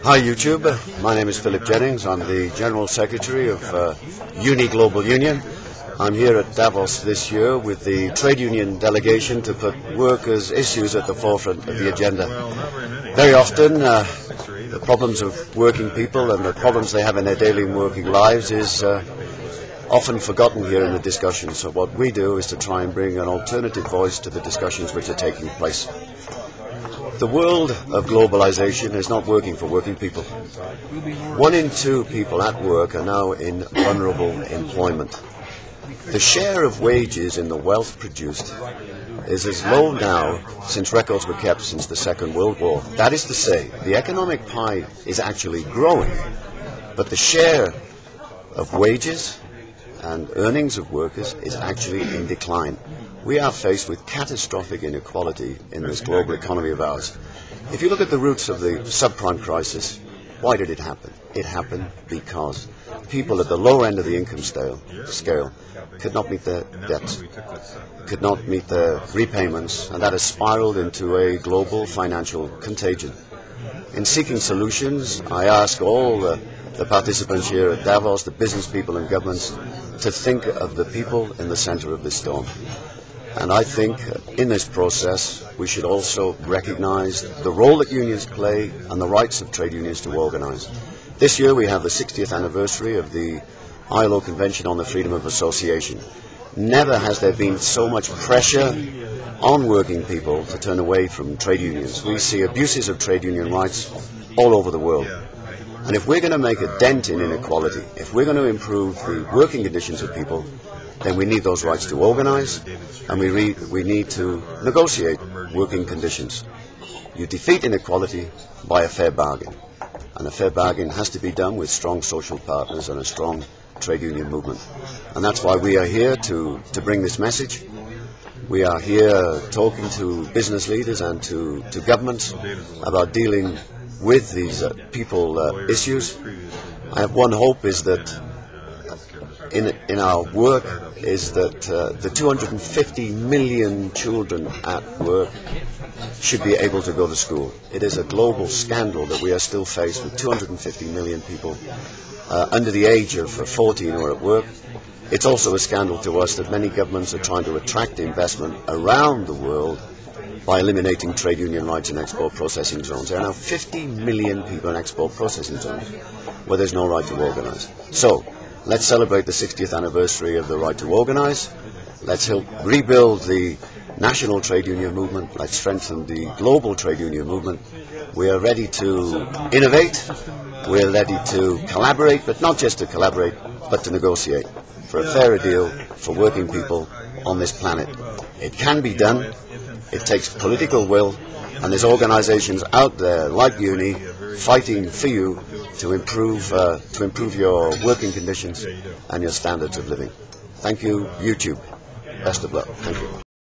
Hi YouTube, my name is Philip Jennings. I'm the General Secretary of UNI Global Union. I'm here at Davos this year with the trade union delegation to put workers' issues at the forefront of the agenda. Very often the problems of working people and the problems they have in their daily working lives is often forgotten here in the discussion. So what we do is to try and bring an alternative voice to the discussions which are taking place. The world of globalization is not working for working people. 1 in 2 people at work are now in vulnerable employment. The share of wages in the wealth produced is as low now since records were kept since the Second World War. That is to say, the economic pie is actually growing, but the share of wages and earnings of workers is actually in decline. We are faced with catastrophic inequality in this global economy of ours. If you look at the roots of the subprime crisis, why did it happen? It happened because people at the lower end of the income scale could not meet their debts, could not meet their repayments, and that has spiraled into a global financial contagion. In seeking solutions, I ask all the participants here at Davos, the business people and governments, to think of the people in the center of this storm. And I think in this process we should also recognize the role that unions play and the rights of trade unions to organize. This year we have the 60th anniversary of the ILO Convention on the Freedom of Association. Never has there been so much pressure on working people to turn away from trade unions. We see abuses of trade union rights all over the world. And if we're going to make a dent in inequality, if we're going to improve the working conditions of people, then we need those rights to organize, and we need to negotiate working conditions. You defeat inequality by a fair bargain, and a fair bargain has to be done with strong social partners and a strong trade union movement. And that's why we are here to bring this message. We are here talking to business leaders and to governments about dealing with these people issues. I have one hope is that in our work is that the 250 million children at work should be able to go to school. It is a global scandal that we are still faced with 250 million people under the age of 14 who are at work. It's also a scandal to us that many governments are trying to attract investment around the world by eliminating trade union rights in export processing zones. There are now 50 million people in export processing zones where there's no right to organize. So let's celebrate the 60th anniversary of the right to organize. Let's help rebuild the national trade union movement. Let's strengthen the global trade union movement. We are ready to innovate. We're ready to collaborate, but not just to collaborate, but to negotiate for a fairer deal for working people on this planet. It can be done. It takes political will, and there's organizations out there like UNI fighting for you to improve your working conditions and your standards of living. Thank you, YouTube. Best of luck. Thank you.